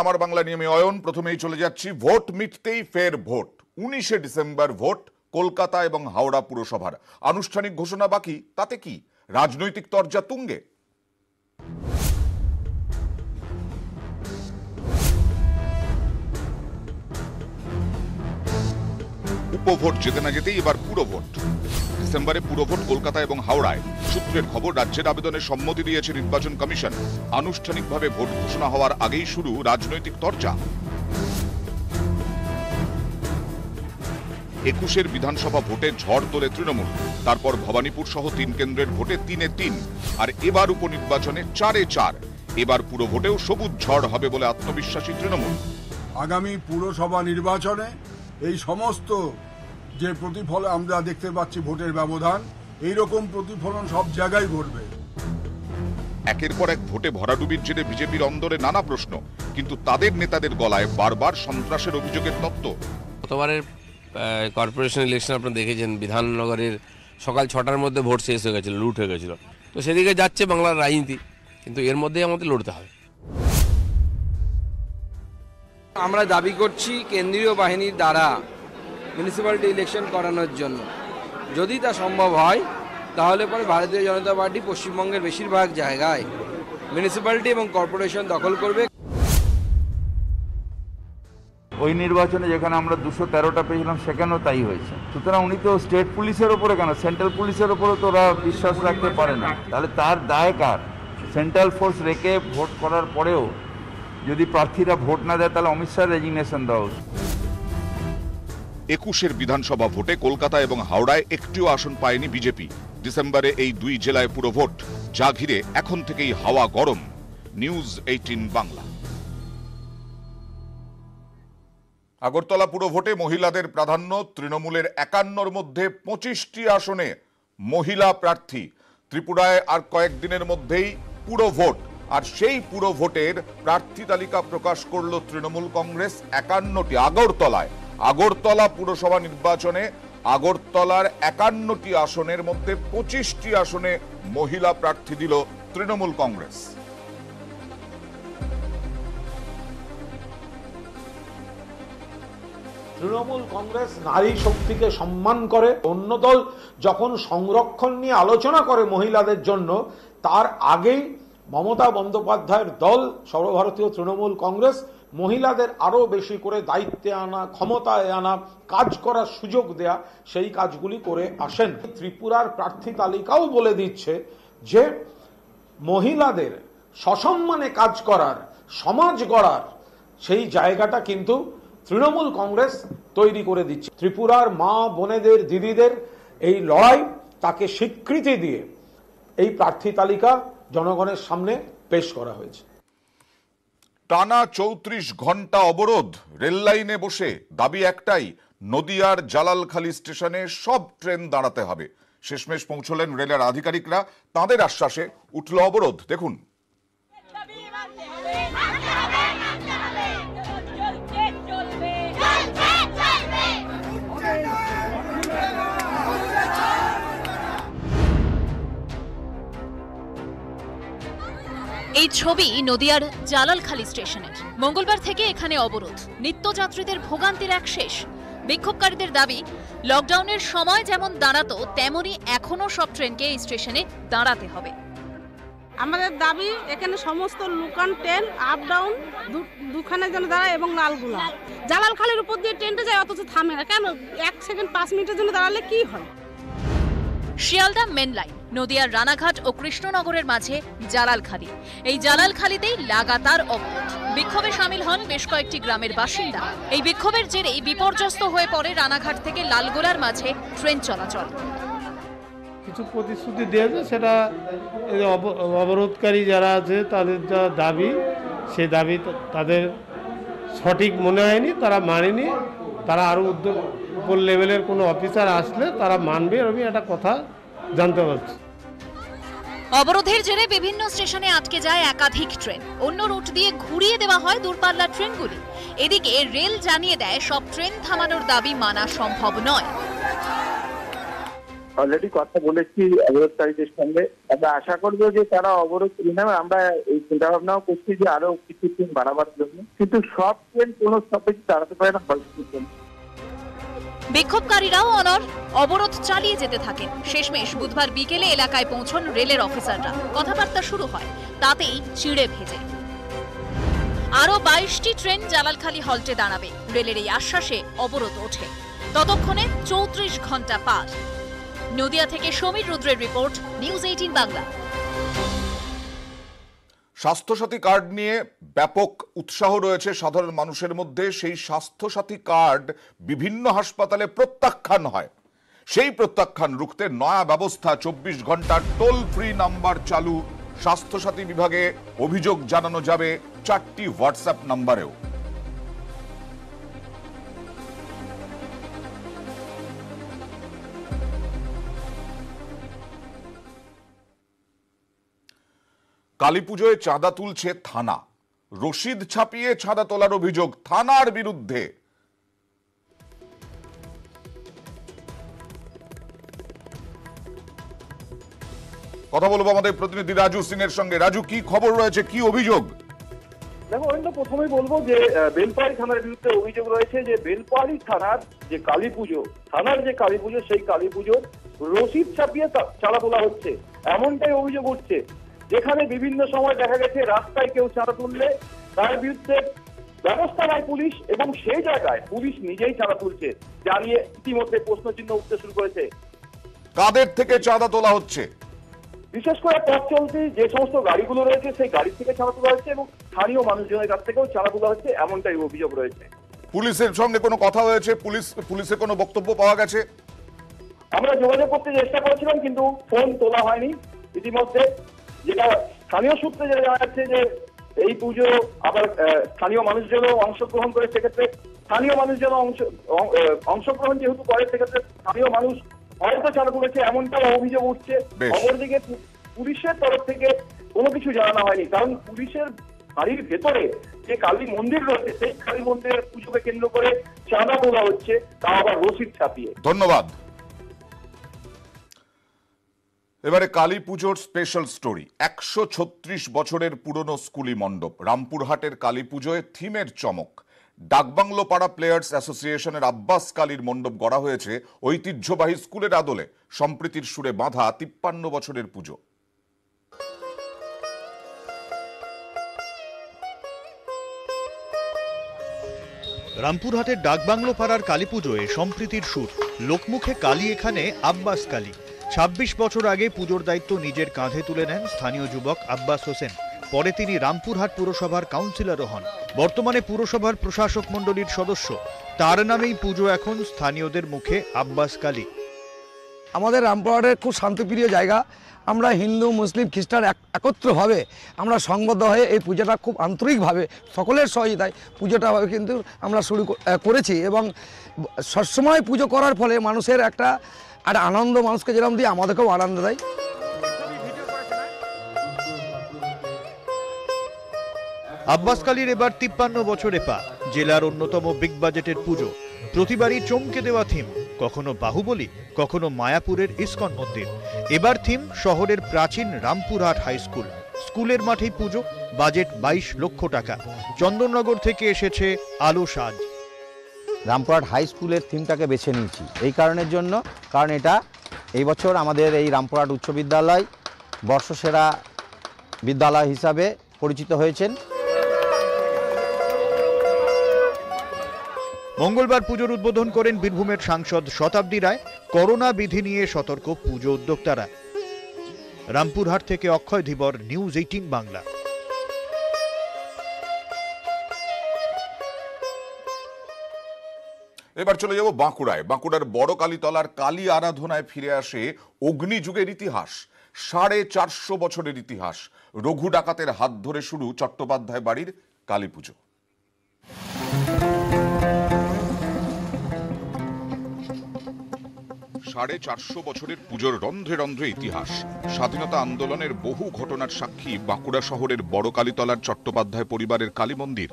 আমার বাংলা নিয়মে অয়ন। প্রথমেই চলে যাচ্ছি ভোট মিটতেই ফের ভোট। 19শে ডিসেম্বর ভোট কলকাতা এবং হাওড়া পুরসভার। আনুষ্ঠানিক ঘোষণা বাকি, তাতে কি রাজনৈতিক তরজা তুঙ্গে? উপভোট যেতে না যেতেই এবার পুরো ভোট। ডিসেম্বরে পুরো ভোট কলকাতা এবং হাওড়ায়। সূত্রের খবর, রাজ্যের আবেদনের সম্মতি দিয়েছে নির্বাচন কমিশন। আনুষ্ঠানিকভাবে ভোট ঘোষণা হওয়ার আগেই শুরু রাজনৈতিক চর্চা। 21-এর বিধানসভা ভোটে ঝড় তোলে তৃণমূল। তারপর ভবানীপুর সহ 3 কেন্দ্রের ভোটে 3-3, আর এবার উপনির্বাচনে 4-4। এবার পুরো ভোটেও সবুজ ঝড় হবে বলে আত্মবিশ্বাসী তৃণমূল। আগামী পুরসভা নির্বাচনে এই সমস্ত যে প্রতিফলন আমরা দেখতে পাচ্ছি, ভোটের ব্যবধান, এইরকম প্রতিফলন সব জায়গায় ঘটবে। একের পর এক ভোটে ভরাডুবির জেরে বিজেপির অন্দরে নানা প্রশ্ন, কিন্তু তাদের নেতাদের গলায় বারবার সন্ত্রাসের অভিযোগের তত্ত্ব। গতবারের কর্পোরেশন ইলেকশন আপনারা দেখেছেন, বিধাননগরের সকাল 6টার মধ্যে ভোট শেষ হয়ে গেছিল, লুট হয়ে গেছিল। তো সেদিকে যাচ্ছে বাংলার রাজনীতি, কিন্তু এর মধ্যেই আমাদের লড়তে হবে। আমরা দাবি করছি কেন্দ্রীয় বাহিনীর দ্বারা মিউনিসিপ্যালিটি ইলেকশন করানোর জন্য। যদি তা সম্ভব হয় তাহলে পরে ভারতীয় জনতা পার্টি পশ্চিমবঙ্গের বেশিরভাগ জায়গায় মিউনিসিপ্যালিটি এবং কর্পোরেশন দখল করবে। ওই নির্বাচনে যেখানে আমরা 213টা পেয়েছিলাম, সেখানেও তাই হয়েছে। সুতরাং উনি তো স্টেট পুলিশের ওপরে কেন, সেন্ট্রাল পুলিশের ওপরে তো ওরা বিশ্বাস রাখতে পারে না। তাহলে তার দায় কার? সেন্ট্রাল ফোর্স রেখে ভোট করার পরেও যদি প্রার্থীরা ভোট না দেয়, তাহলে অমিত শাহ রেজিগনেশন দেওয়া উচিত। 21-এর বিধানসভা ভোটে কলকাতা এবং হাওড়ায় একটিও আসন পায়নি বিজেপি। ডিসেম্বরে এই 2 জেলায় পুরো ভোট, যা ঘিরে এখন থেকেই হাওয়া গরম। নিউজ 18 বাংলা। আগরতলা পুরো ভোটে মহিলাদের প্রাধান্য। তৃণমূলের 51-র মধ্যে 25টি আসনে মহিলা প্রার্থী। ত্রিপুরায় আর কয়েকদিনের মধ্যেই পুরো ভোট, আর সেই পুরো ভোটের প্রার্থী তালিকা প্রকাশ করল তৃণমূল কংগ্রেস। 51টি আগরতলা পুরসভা নির্বাচনে আগরতলার 51টি আসনের মধ্যে 25টি আসনে মহিলা প্রার্থী দিল তৃণমূল কংগ্রেস। তৃণমূল কংগ্রেস নারী শক্তিকে সম্মান করে। অন্য দল যখন সংরক্ষণ নিয়ে আলোচনা করে মহিলাদের জন্য, তার আগেই মমতা বন্দ্যোপাধ্যায়ের দল সর্বভারতীয় তৃণমূল কংগ্রেস মহিলাদের আরো বেশি করে দায়িত্বে আনা, ক্ষমতায় আনা, কাজ করার সুযোগ দেয়া, সেই কাজগুলি করে আসেন। ত্রিপুরার প্রার্থী তালিকাও বলে দিচ্ছে যে মহিলাদের সসম্মানে কাজ করার, সমাজ গড়ার সেই জায়গাটা কিন্তু তৃণমূল কংগ্রেস তৈরি করে দিচ্ছে। ত্রিপুরার মা বোনেদের, দিদিদের এই লড়াই, তাকে স্বীকৃতি দিয়ে এই প্রার্থী তালিকা জনগণের সামনে পেশ করা হয়েছে। টানা 34 ঘন্টা অবরোধ, রেল লাইনে বসে। দাবি একটাই, নদিয়ার জালালখালী স্টেশনে সব ট্রেন দাঁড়াতে হবে। শেষমেশ পৌঁছলেন রেলের আধিকারিকরা। তাঁদের আশ্বাসে উঠল অবরোধ। দেখুন। এই ছবি নদিয়ার জালালখালী স্টেশনের। মঙ্গলবার থেকে এখানে অবরোধ। নিত্যযাত্রীদের ভোগান্তির এক শেষ। বিক্ষোভকারীদের দাবি, লকডাউনের সময় যেমন দাঁড়াতো, তেমনি এখনো সব ট্রেনকে এই স্টেশনে দাঁড়াতে হবে। আমাদের দাবি, এখানে সমস্ত লোকাল ট্রেন আপ ডাউন দুখানে যেন দাঁড়ায় এবং লালগুলা। জালালখালীর উপর দিয়ে ট্রেনটা যায়, অথচ থামে না কেন? 1 সেকেন্ড 5 মিনিটের জন্য দাঁড়ালে কি হয়? শিয়ালদা মেন লাইন, নদিয়ার রানাঘাট ও কৃষ্ণনগরের মাঝে জালালখালী। এই জালালখালীতেই লাগাতার অবরোধ। বিক্ষোভে সামিল হন বেশ কয়েকটি গ্রামের বাসিন্দা। এই বিক্ষোভের জেরেই বিপর্যস্ত হয়ে পড়ে রানাঘাট থেকে লালগোলার মাঝে ট্রেন চলাচল। কিছু প্রতিশ্রুতি দিয়েছে, সেটা অবরোধকারী যারা আছে তাদের যা দাবি, সেই দাবি তাদের সঠিক মনে হয়নি, তারা মানেনি। তারা আরও উপর লেভেলের কোনো অফিসার আসলে তারা মানবে, আমি একটা কথা জানতে পারছি। অবরোধের জেরে বিভিন্ন স্টেশনে আটকে যায় একাধিক ট্রেন। অন্য রুট দিয়ে ঘুরিয়ে দেওয়া হয় দূরপাল্লার ট্রেনগুলি। এদিকে রেল জানিয়ে দেয়, সব ট্রেন থামানোর দাবি মানা সম্ভব নয়। অলরেডি কথা বলেছি অবরোধকারীদের সঙ্গে। আমরা আশা করবো যে তারা অবরোধ তুলে নেবে। আমরা এই চিন্তা ভাবনাও করছি যে আরো কিছু ট্রেন বাড়াবার জন্য, কিন্তু সব ট্রেন কোনো স্টপেজ দাঁড়াতে পারে না। বিক্ষোভকারীরাও অবরোধ চালিয়ে যেতে থাকেন। শেষমেশ বুধবার বিকেলে এলাকায় পৌঁছন রেলের অফিসাররা। কথাবার্তা শুরু হয়, তাতেই চিড়ে ভেজে। আরো 22টি ট্রেন জালালখালী হল্টে দাঁড়াবে। রেলের এই আশ্বাসে অবরোধ ওঠে। ততক্ষণে 34 ঘন্টা পার। নদিয়া থেকে সমীর রুদ্রের report, news 18 Bangla. Swasthyasathi card নিয়ে ব্যাপক উৎসাহ রয়েছে সাধারণ মানুষের মধ্যে। সেই স্বাস্থ্যসাথী কার্ড বিভিন্ন হাসপাতালে প্রত্যাখ্যান হয়। সেই প্রত্যাখ্যান রুখতে নয়া ব্যবস্থা, 24 ঘন্টার টোল ফ্রি নাম্বার চালু। স্বাস্থ্যসাথী বিভাগে অভিযোগ জানানো যাবে 4টি হোয়াটসঅ্যাপ নাম্বারেও। কালীপুজোয় চাঁদা তুলছে থানা। রশিদ ছাপিয়ে চাঁদা তোলার অভিযোগ থানার বিরুদ্ধে। কথা বলবো আমাদের প্রতিনিধি রাজু সিং এর সঙ্গে। রাজু, কি খবর রয়েছে, কি অভিযোগ? দেখো, অরিন্দ, প্রথমেই বলবো যে বেলপাহাড়ি থানার বিরুদ্ধে অভিযোগ রয়েছে যে বেলপাহাড়ি থানার যে কালীপুজো, সেই কালীপুজোর রশিদ ছাপিয়ে চাঁদা তোলা হচ্ছে, এমনটাই অভিযোগ উঠছে। যেখানে বিভিন্ন সময় দেখা গেছে রাস্তায় কেউ চাঁদা তুললে তার বিরুদ্ধে ব্যবস্থা নেয় পুলিশ, এবং সেই জায়গায় পুলিশ নিজেই চাঁদা তুলছে, যা নিয়ে ইতিমধ্যে প্রশ্নচিহ্ন উঠতে শুরু করেছে। কাদের থেকে চাঁদা তোলা হচ্ছে? বিশেষ করে পথ চলতি যে সমস্ত গাড়িগুলো রয়েছে সেই গাড়ি থেকে চাঁদা তোলা হচ্ছে, এবং স্থানীয় মানুষজনের কাছ থেকেও চাঁদা তোলা হচ্ছে, এমনটাই অভিযোগ রয়েছে। পুলিশের সঙ্গে কোনো কথা হয়েছে? পুলিশের কোনো বক্তব্য পাওয়া গেছে? আমরা যোগাযোগ করতে চেষ্টা করেছিলাম, কিন্তু ফোন তোলা হয়নি। ইতিমধ্যে যেটা স্থানীয় সূত্রে যেটা জানা যাচ্ছে যে এই পুজো আবার স্থানীয় মানুষজনও অংশগ্রহণ করে, সেক্ষেত্রে স্থানীয় মানুষজন অংশগ্রহণ যেহেতু করে, সেক্ষেত্রে স্থানীয় মানুষ হয়তো চাঁদা তুলেছে, এমনটাও অভিযোগ উঠছে। অপরদিকে পুলিশের তরফ থেকে কোনো কিছু জানানো হয়নি, কারণ পুলিশের বাড়ির ভেতরে যে কালী মন্দির রয়েছে সেই কালী মন্দিরের পুজোকে কেন্দ্র করে চাঁদা তোলা হচ্ছে, তা আবার রশিদ ছাপিয়ে। ধন্যবাদ। এবারে কালী পুজোর স্পেশাল স্টোরি। 136 বছরের পুরনো স্কুলি মণ্ডপ। রামপুরহাটের কালী পুজোয় থিমের চমক। ডাকবাংলো পাড়া প্লেয়ার্স অ্যাসোসিয়েশনের আব্বাস কালীর মণ্ডপ গড়া হয়েছে ঐতিহ্যবাহী স্কুলের আদলে। সম্প্রীতির সুরে বাঁধা 53 বছরের পুজো। রামপুরহাটের ডাকবাংলো পাড়ার কালী পুজোয় সম্প্রীতির সুর। লোকমুখে কালী এখানে আব্বাস কালী। 26 বছর আগে পুজোর দায়িত্ব নিজের কাঁধে তুলে নেন স্থানীয় যুবক আব্বাস হোসেন। পরে তিনি রামপুরহাট পুরসভার কাউন্সিলরও হন। বর্তমানে পুরসভার প্রশাসক মণ্ডলীর সদস্য। তার নামেই পুজো এখন স্থানীয়দের মুখে আব্বাস কালী। আমাদের রামপুরহাটের খুব শান্তিপ্রিয় জায়গা। আমরা হিন্দু মুসলিম খ্রিস্টান একত্রভাবে আমরা সংবদ্ধ হয়ে এই পুজোটা খুব আন্তরিকভাবে সকলের সহযোগিতায় পুজোটা কিন্তু আমরা শুরু করেছি, এবং সবসময় পুজো করার ফলে মানুষের একটা আনন্দ, মানুষকে যেরকম দিয়ে আমাদেরকেও আনন্দ দেয়। আব্বাস কালীর এবার 53 বছরে পা। জেলার অন্যতম বিগ বাজেটের পুজো। প্রতিবারই চমকে দেওয়া থিম, কখনো বাহুবলী, কখনো মায়াপুরের ইসকন মন্দির। এবার থিম শহরের প্রাচীন রামপুরহাট হাই স্কুল। স্কুলের মাঠেই পুজো, বাজেট 22 লক্ষ টাকা। চন্দননগর থেকে এসেছে আলো সাজ। রামপুরহাট হাই স্কুলের থিমটাকে বেছে নিয়েছি এই কারণের জন্য, কারণ এটা এই বছর আমাদের এই রামপুরহাট উচ্চ বিদ্যালয় বর্ষসেরা বিদ্যালয় হিসাবে পরিচিত হয়েছেন। মঙ্গলবার পুজোর উদ্বোধন করেন বীরভূমের সাংসদ শতাব্দী রায়। করোনা বিধি নিয়ে সতর্ক পুজো উদ্যোক্তারা। রামপুরহাট থেকে অক্ষয় ধীবর, নিউজ 18 বাংলা। এবার চলে যাব বাঁকুড়ায়। বাঁকুড়ার বড় কালীতলার কালী আরাধনায় ফিরে আসে অগ্নিযুগের ইতিহাস। 450 বছরের ইতিহাস। রঘু ডাকাতের হাত ধরে শুরু চট্টোপাধ্যায় বাড়ির কালী পুজো। 450 বছরের পুজোর রন্ধ্রে রন্ধ্রে ইতিহাস। স্বাধীনতা আন্দোলনের বহু ঘটনার সাক্ষী বাঁকুড়া শহরের বড় কালীতলার চট্টোপাধ্যায় পরিবারের কালী মন্দির।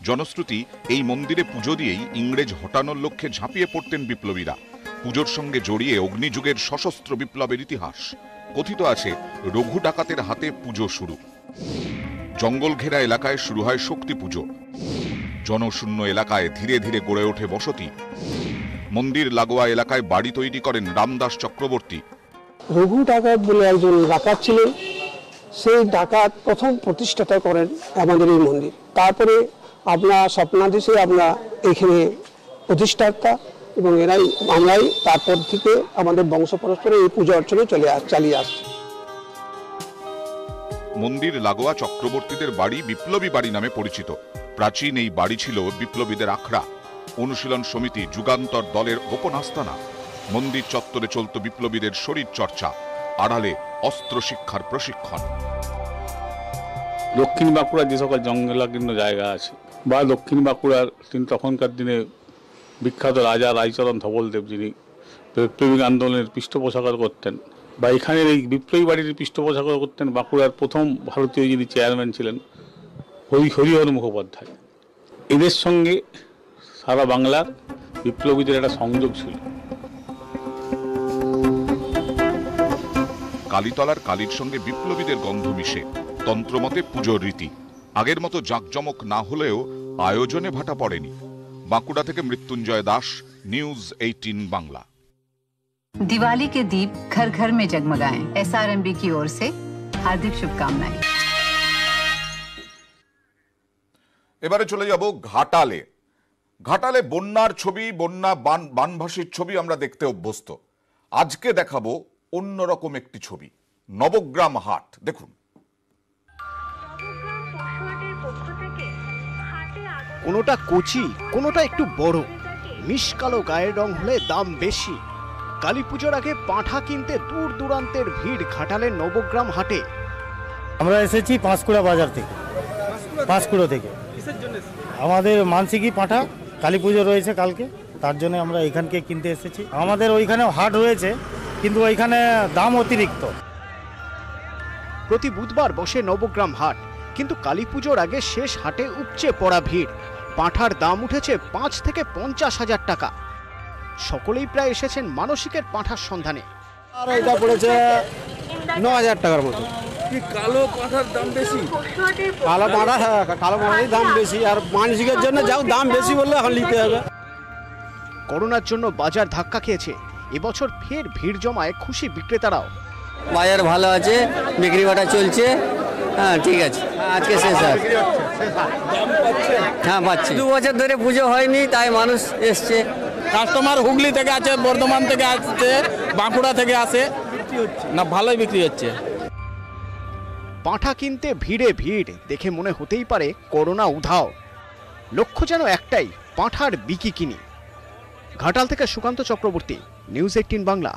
জনশ্রুতি, এই মন্দিরে পুজো দিয়েই ইংরেজ হটানোর লক্ষ্যে ঝাঁপিয়ে পড়তেন বিপ্লবীরা। পুজোর সঙ্গে জড়িয়ে অগ্নিযুগের সশস্ত্র বিপ্লবের ইতিহাস। কথিত আছে রঘু ডাকাতের হাতে পুজো শুরু। জঙ্গল ঘেরা এলাকায় শুরু হয় শক্তি পুজো। জনশূন্য এলাকায় ধীরে ধীরে গড়ে ওঠে বসতি। মন্দির লাগোয়া এলাকায় বাড়ি তৈরি করেন রামদাস চক্রবর্তী। রঘু ডাকাত বলে একজন ডাকাত ছিলেন, সেই ডাকাত প্রথম প্রতিষ্ঠাতা করেন আমাদের এই মন্দির। তারপরে আপনার স্বপ্নাদেশে আমরা এখানে প্রতিষ্ঠাতা এবং আমরাই তারপর থেকে আমাদের বংশ পরস্পরে এই পূজা অর্চনে চালিয়ে আসছি। মন্দির লাগোয়া চক্রবর্তীদের বাড়ি বিপ্লবী বাড়ি নামে পরিচিত। প্রাচীন এই বাড়ি ছিল বিপ্লবীদের আখড়া, অনুশীলন সমিতি, যুগান্তর দলের গোপন আস্তানা। মন্দির চত্বরে চলত বিপ্লবীদের শরীর চর্চা, আড়ালে অস্ত্র শিক্ষার প্রশিক্ষণ। দক্ষিণ বাঁকুড়ার যে সকল জঙ্গলাকীর্ণ জায়গা আছে বা দক্ষিণ বাঁকুড়ার তখনকার দিনে বিখ্যাত রাজা রায়চরণ ধবলদেব, যিনি বিপ্লবী আন্দোলনের পৃষ্ঠপোষকতা করতেন, বা এখানের এই বিপ্লবী বাড়ির পৃষ্ঠপোষকতা করতেন বাঁকুড়ার প্রথম ভারতীয় যিনি চেয়ারম্যান ছিলেন হরিহর মুখোপাধ্যায়। এদের সঙ্গে সারা বাংলার বিপ্লবীদের একটা সংযোগ ছিল। কালীতলার কালীর সঙ্গে বিপ্লবীদের গন্ধ মিশে। তন্ত্রমতে পুজোর রীতি আগের মতো জাঁকজমক না হলেও আয়োজনে ভাটা পড়েনি। বাঁকুড়া থেকে মৃত্যুঞ্জয় দাস, নিউজ 18 বাংলা। दिवाली के दीप घर घर में जगमगाएं। SRMB की ओर से हार्दिक शुभकामनाएं। এবারে চলে যাব ঘাটালে। ঘাটালে বন্যার ছবি, বন্যা বানভাসির ছবি আমরা দেখতে অভ্যস্ত। আজকে দেখাবো অন্যরকম একটি ছবি, নবগ্রাম হাট। দেখুন, কোনোটা কচি, কোনোটা একটু বড়, মিশকালো গায়ের রং হলে দাম বেশি। কালী পুজোর আগে পাঁঠা কিনতে দূর দূরান্তের ভিড় ঘাটালের নবগ্রাম হাটে। আমরা এসেছি পাঁশকুড়া বাজার থেকে, পাঁশকুড়া থেকে। আমাদের মানসিকই পাঁঠা, কালী পুজো রয়েছে কালকে, তার জন্য আমরা এখানকে কিনতে এসেছি। আমাদের ওইখানে হাট হয়েছে, কিন্তু ওইখানে দাম অতিরিক্ত। প্রতি বুধবার বসে নবগ্রাম হাট, কিন্তু কালী পুজোর আগে শেষ হাটে উপচে পড়া ভিড়। পাঁঠার দাম উঠেছে 5 থেকে 50 হাজার টাকা। সকলেই প্রায় এসেছেন মানসিকের পাঁঠার সন্ধানে। আর এটা পড়েছে 9,000 টাকার মতো। কি কালো পাঁঠার দাম বেশি? কালো পাঁঠা, হ্যাঁ, কালো পাঁঠারই দাম বেশি। আর মানসিকের জন্য যাও দাম বেশি বললে এখন নিতে হবে। করোনার জন্য বাজার ধাক্কা খেয়েছে, এবছর ফের ভিড় জমায় খুশি বিক্রেতারাও। বাজার ভালো আছে, বিক্রি বাটা চলছে। হ্যাঁ, ঠিক আছে, আজকে শেষ আর। হ্যাঁ, পাচ্ছি। 2 বছর ধরে পুজো হয়নি, তাই মানুষ এসছে। কাস্টমার হুগলি থেকে আছে, বর্ধমান থেকে আসছে, বাঁকুড়া থেকে আসে, না ভালোই বিক্রি হচ্ছে। পাঁঠা কিনতে ভিড়ে ভিড় দেখে মনে হতেই পারে করোনা উধাও। লক্ষ্য যেন একটাই, পাঁঠার বিকি কিনি। ঘাটাল থেকে সুকান্ত চক্রবর্তী, নিউজ 18 বাংলা।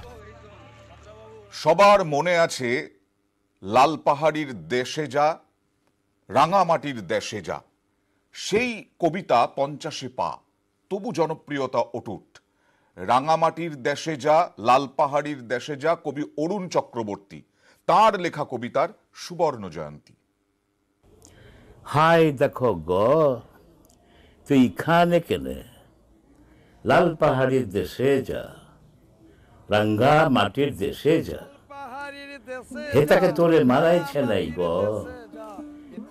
সবার মনে আছে লালপাহাড়ির দেশে যা, রাঙামাটির দেশে যা। সেই কবিতা 50-এ পা, তবু জনপ্রিয়তা অটুট। রাঙামাটির দেশে যা, লালপাহাড়ির দেশে যা, কবি অরুণ চক্রবর্তী। তার লেখা কবিতার সুবর্ণ জয়ন্তী। হাই দেখো গো, তুই এখানে কেনে, লালপাহাড়ির দেশে যা, রাঙ্গা মাটির দেশে যা। হেতাকে তোরে মানাইছে নাই গো,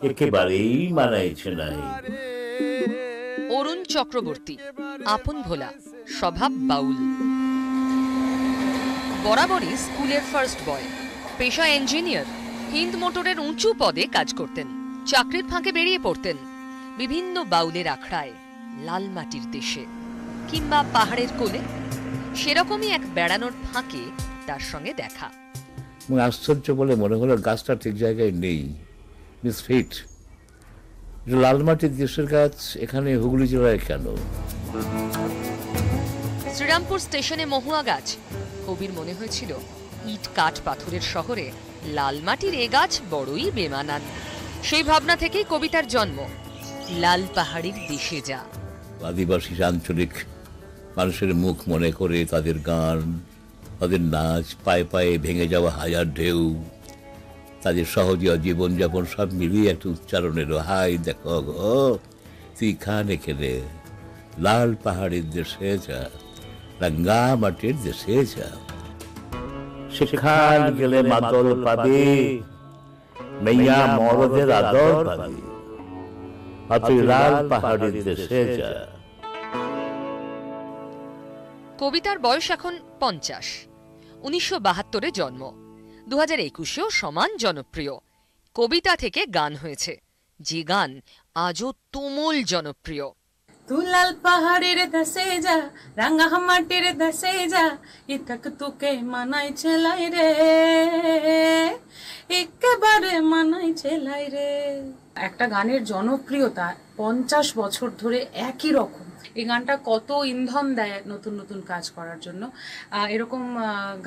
একেবারেই মানাইছে নাই। অরুণ চক্রবর্তী, আপন ভোলা, স্বভাব বাউল। বরাবরই স্কুলের ফার্স্ট বয়, পেশা ইঞ্জিনিয়ার। হিন্দ মোটরের উঁচু পদে কাজ করতেন। চাকরির ফাঁকে বেরিয়ে পড়তেন বিভিন্ন বাউলের আখড়ায়, লাল মাটির দেশে কিংবা পাহাড়ের কোলে। সেরকমই এক বেড়ানোর ফাঁকে তার সঙ্গে দেখা। আশ্চর্য বলে মনে হলো গাছটা ঠিক জায়গায় নেই, মিসফিট। লালমাটির দেশের গাছ এখানে হুগলি জেলায় কেন? শ্রীরামপুর স্টেশনে মহুয়া গাছ। কবির মনে হয়েছিল ইট কাঠ পাথরের শহরে লাল মাটির এ গাছ বড়ই বেমানান। সেই ভাবনা থেকেই কবিতার জন্ম, লাল পাহাড়ির দেশে যা। আদিবাসী আঞ্চলিক মানুষের মুখ মনে করে তাদের গান, তাদের নাচ, পায়ে পায়ে ভেঙে যাওয়া হাজার ঢেউ, তাদের সহজীয় জীবনযাপন সব মিলিয়ে একটা উচ্চারণের হাই দেখো গো, তুই খানে খেলে লাল পাহাড়ির দেশে যা, রাঙ্গামাটির দেশে যা, সেখান গেলে মাদল পাবে, মেয়া মরদের আদর পাবে, আর তুই লাল পাহাড়ের দেশে যা। কবিতার বয়স এখন 50। 1972-এ জন্ম, 2021-এও সমান জনপ্রিয়। কবিতা থেকে গান হয়েছে, যে গান আজও তুমুল জনপ্রিয়। तू लाल पहाड़ेर दसे जा, रंगा माटिर दसे जा, इतक तुके मनाई चलाई रे, একেবারে মানাই চেলাই রে। একটা গানের জনপ্রিয়তা 50 বছর ধরে একই রকম। এই গানটা কত ইন্ধন দেয় নতুন নতুন কাজ করার জন্য। এরকম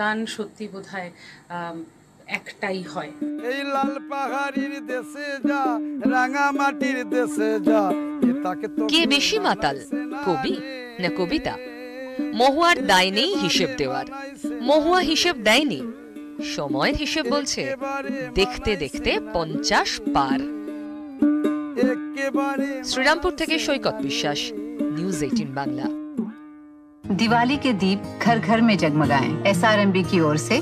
গান সত্যি বোধহয় একটাই হয়। এই লাল পাহাড়ির দেশে যা, রাঙা মাটির দেশে যা, কে বেশি মাতাল, কবি না কবিতা? মহুয়ার দায় নেই হিসেব দেওয়ার, মহুয়া হিসেব দেয়নি, সময়ের হিসেব বলছে দেখতে দেখতে 50 পার। শ্রীরামপুর থেকে সৈকত বিশ্বাস, নিউজ 18 বাংলা। दिवाली के दीप घर घर में जगमगाएं। SRMB की ओर से